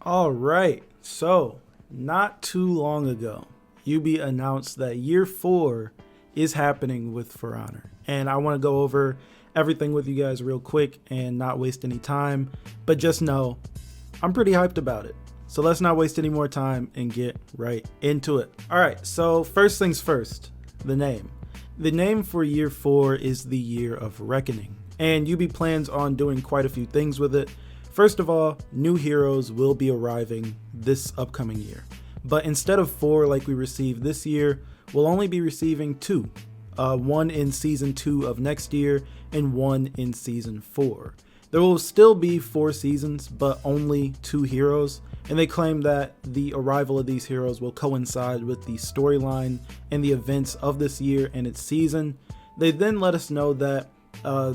All right, so not too long ago, UB announced that year 4 is happening with For Honor. And I want to go over everything with you guys real quick and not waste any time. But just know, I'm pretty hyped about it. So let's not waste any more time and get right into it. All right, so first things first, the name. The name for year 4 is the Year of Reckoning. And UB plans on doing quite a few things with it. First of all, new heroes will be arriving this upcoming year. But instead of 4 like we received this year, we'll only be receiving 2. One in Season 2 of next year and one in Season 4. There will still be 4 seasons, but only 2 heroes. And they claim that the arrival of these heroes will coincide with the storyline and the events of this year and its season. They then let us know that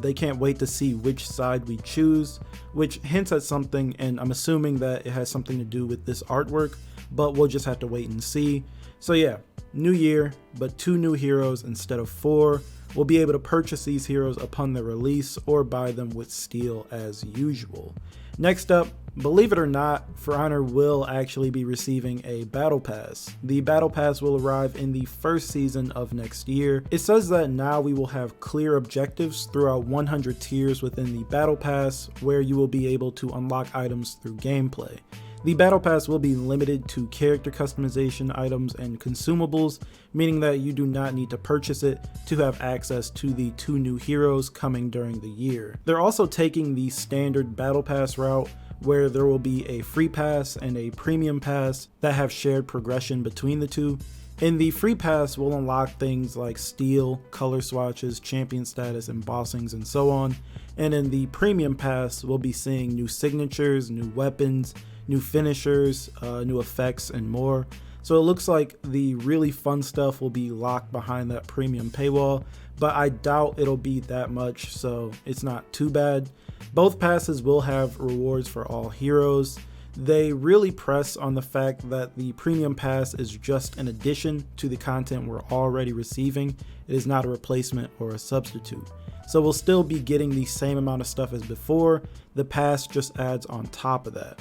they can't wait to see which side we choose, which hints at something, and I'm assuming that it has something to do with this artwork, but we'll just have to wait and see. So yeah, new year, but 2 new heroes instead of 4. We'll be able to purchase these heroes upon their release or buy them with steel as usual. Next up, believe it or not, For Honor will actually be receiving a battle pass. The battle pass will arrive in the first season of next year. It says that now we will have clear objectives throughout 100 tiers within the battle pass, where you will be able to unlock items through gameplay. The battle pass will be limited to character customization items and consumables, meaning that you do not need to purchase it to have access to the 2 new heroes coming during the year. They're also taking the standard battle pass route, where there will be a free pass and a premium pass that have shared progression between the two. In the free pass, we'll unlock things like steel, color swatches, champion status, embossings, and so on. And in the premium pass, we'll be seeing new signatures, new weapons, new finishers, new effects, and more. So it looks like the really fun stuff will be locked behind that premium paywall, but I doubt it'll be that much, so it's not too bad. Both passes will have rewards for all heroes. They really press on the fact that the premium pass is just an addition to the content we're already receiving. It is not a replacement or a substitute. So we'll still be getting the same amount of stuff as before. The pass just adds on top of that.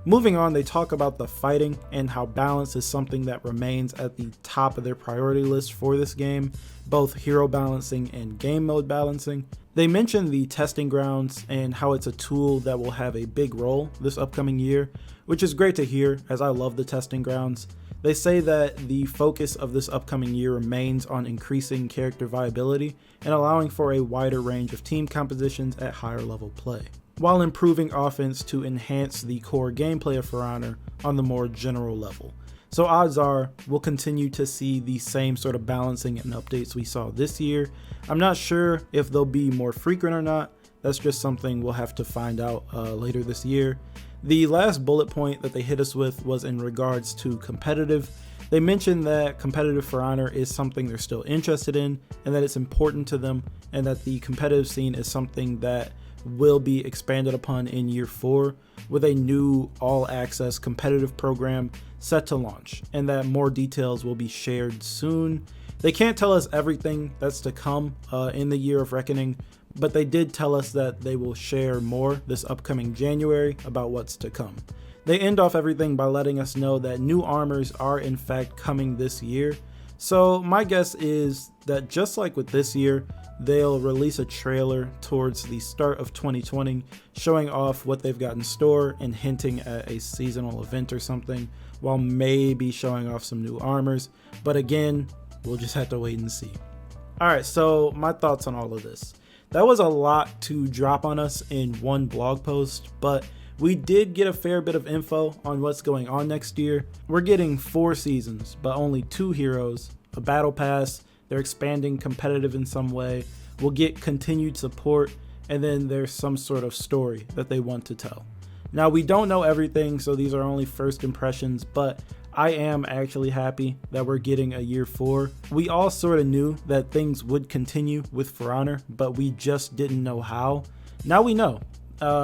Moving on, they talk about the fighting and how balance is something that remains at the top of their priority list for this game, both hero balancing and game mode balancing. They mention the testing grounds and how it's a tool that will have a big role this upcoming year, which is great to hear, as I love the testing grounds. They say that the focus of this upcoming year remains on increasing character viability and allowing for a wider range of team compositions at higher level play, while improving offense to enhance the core gameplay of For Honor on the more general level. So odds are we'll continue to see the same sort of balancing and updates we saw this year. I'm not sure if they'll be more frequent or not. That's just something we'll have to find out later this year. The last bullet point that they hit us with was in regards to competitive. They mentioned that competitive For Honor is something they're still interested in, and that it's important to them, and that the competitive scene is something that will be expanded upon in year 4 with a new all-access competitive program set to launch, and that more details will be shared soon. They can't tell us everything that's to come in the Year of Reckoning, but they did tell us that they will share more this upcoming January about what's to come. They end off everything by letting us know that new armors are in fact coming this year. So my guess is that just like with this year, they'll release a trailer towards the start of 2020 showing off what they've got in store and hinting at a seasonal event or something, while maybe showing off some new armors. But again, we'll just have to wait and see. Alright, so my thoughts on all of this. That was a lot to drop on us in one blog post, but we did get a fair bit of info on what's going on next year. We're getting 4 seasons, but only 2 heroes, a battle pass. They're expanding competitive in some way. We'll get continued support, and then there's some sort of story that they want to tell. Now, we don't know everything, so these are only first impressions, but I am actually happy that we're getting a year 4. We all sort of knew that things would continue with For Honor, but we just didn't know how. Now we know.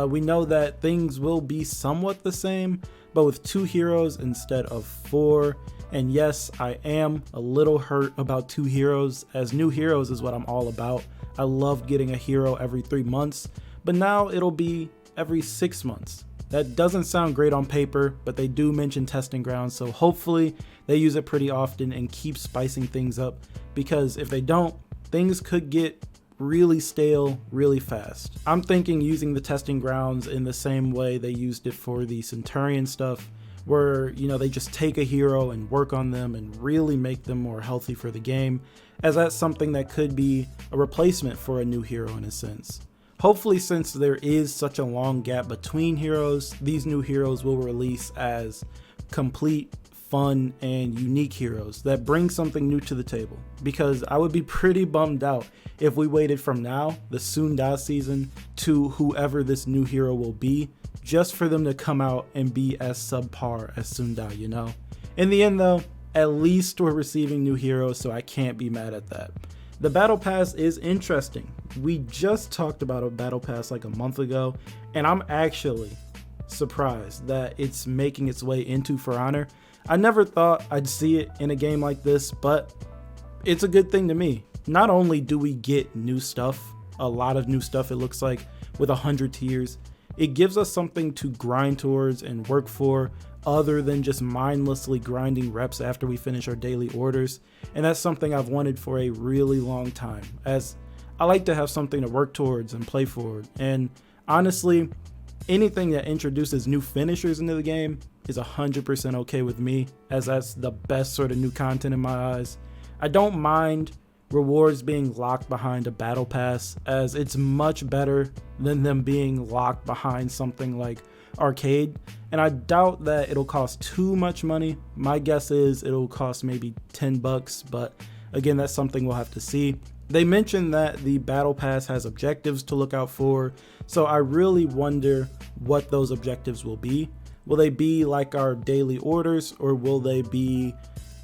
We know that things will be somewhat the same, but with 2 heroes instead of 4. And yes, I am a little hurt about 2 heroes, as new heroes is what I'm all about. I love getting a hero every 3 months, but now it'll be every 6 months. That doesn't sound great on paper, but they do mention testing grounds, so hopefully they use it pretty often and keep spicing things up, because if they don't, things could get really stale really fast. I'm thinking using the testing grounds in the same way they used it for the Centurion stuff, where, you know, they just take a hero and work on them and really make them more healthy for the game, as that's something that could be a replacement for a new hero in a sense. Hopefully, since there is such a long gap between heroes, these new heroes will release as complete, fun, and unique heroes that bring something new to the table, because I would be pretty bummed out if we waited from now, the Sunda season, to whoever this new hero will be, just for them to come out and be as subpar as Sunda, you know? In the end though, at least we're receiving new heroes, so I can't be mad at that. The battle pass is interesting. We just talked about a battle pass like a month ago, and I'm actually surprised that it's making its way into For Honor. I never thought I'd see it in a game like this, but it's a good thing to me. Not only do we get new stuff, a lot of new stuff it looks like, with 100 tiers, it gives us something to grind towards and work for, other than just mindlessly grinding reps after we finish our daily orders. And that's something I've wanted for a really long time, as I like to have something to work towards and play for. And honestly, anything that introduces new finishers into the game is 100% okay with me, as that's the best sort of new content in my eyes. I don't mind rewards being locked behind a battle pass, as it's much better than them being locked behind something like arcade, and I doubt that it'll cost too much money. My guess is it'll cost maybe $10, but again, that's something we'll have to see. They mentioned that the battle pass has objectives to look out for, so I really wonder what those objectives will be. Will they be like our daily orders, or will they be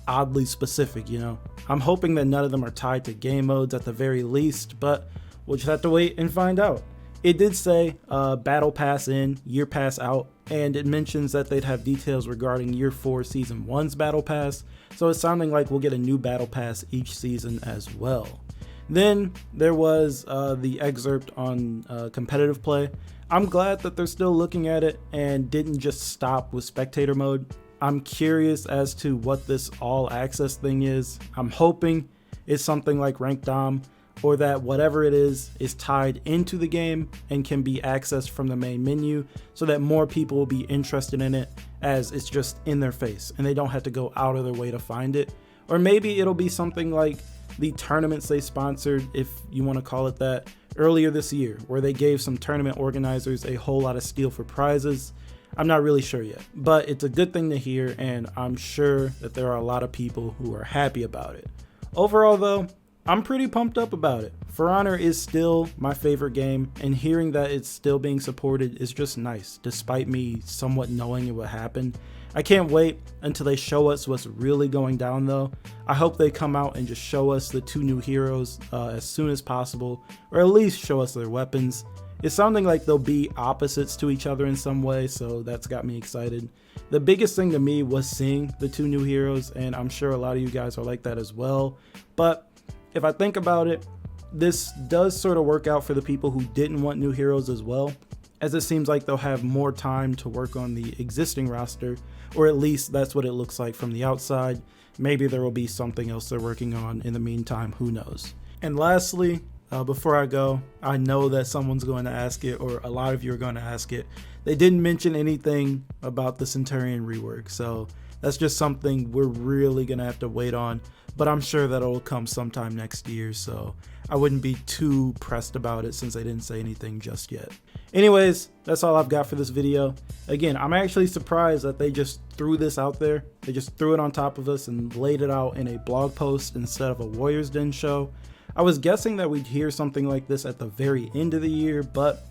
oddly specific, you know? I'm hoping that none of them are tied to game modes at the very least, but we'll just have to wait and find out. It did say battle pass in, year pass out, and it mentions that they'd have details regarding year 4 season 1's battle pass, so it's sounding like we'll get a new battle pass each season as well. Then there was the excerpt on competitive play. I'm glad that they're still looking at it and didn't just stop with spectator mode. I'm curious as to what this all access thing is. I'm hoping it's something like Ranked Dom, or that whatever it is tied into the game and can be accessed from the main menu, so that more people will be interested in it, as it's just in their face and they don't have to go out of their way to find it. Or maybe it'll be something like the tournaments they sponsored, if you want to call it that, earlier this year, where they gave some tournament organizers a whole lot of steel for prizes. I'm not really sure yet, but it's a good thing to hear, and I'm sure that there are a lot of people who are happy about it. Overall though, I'm pretty pumped up about it. For Honor is still my favorite game, and hearing that it's still being supported is just nice, despite me somewhat knowing it would happen. I can't wait until they show us what's really going down though. I hope they come out and just show us the 2 new heroes as soon as possible, or at least show us their weapons. It's sounding like they'll be opposites to each other in some way, so that's got me excited. The biggest thing to me was seeing the 2 new heroes, and I'm sure a lot of you guys are like that as well. But if I think about it, this does sort of work out for the people who didn't want new heroes as well, as it seems like they'll have more time to work on the existing roster, or at least that's what it looks like from the outside. Maybe there will be something else they're working on in the meantime, who knows. And lastly, before I go, I know that someone's going to ask it, or a lot of you are going to ask it. They didn't mention anything about the Centurion rework, so that's just something we're really going to have to wait on, but I'm sure that it'll come sometime next year, so I wouldn't be too pressed about it since they didn't say anything just yet. Anyways, that's all I've got for this video. Again, I'm actually surprised that they just threw this out there. They just threw it on top of us and laid it out in a blog post instead of a Warriors Den show. I was guessing that we'd hear something like this at the very end of the year, but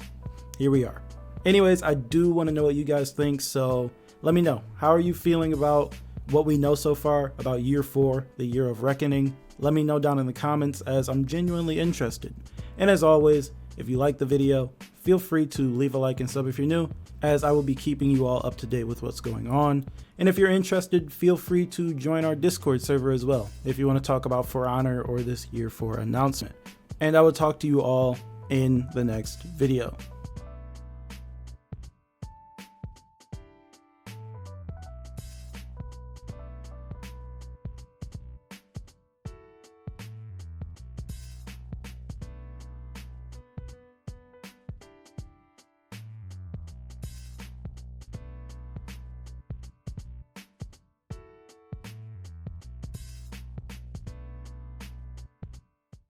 here we are. Anyways, I do want to know what you guys think, so let me know. How are you feeling about what we know so far about year 4, the year of reckoning? Let me know down in the comments, as I'm genuinely interested. And as always, if you like the video, feel free to leave a like and sub if you're new, as I will be keeping you all up to date with what's going on. And if you're interested, feel free to join our Discord server as well, if you want to talk about For Honor or this year 4 announcement. And I will talk to you all in the next video.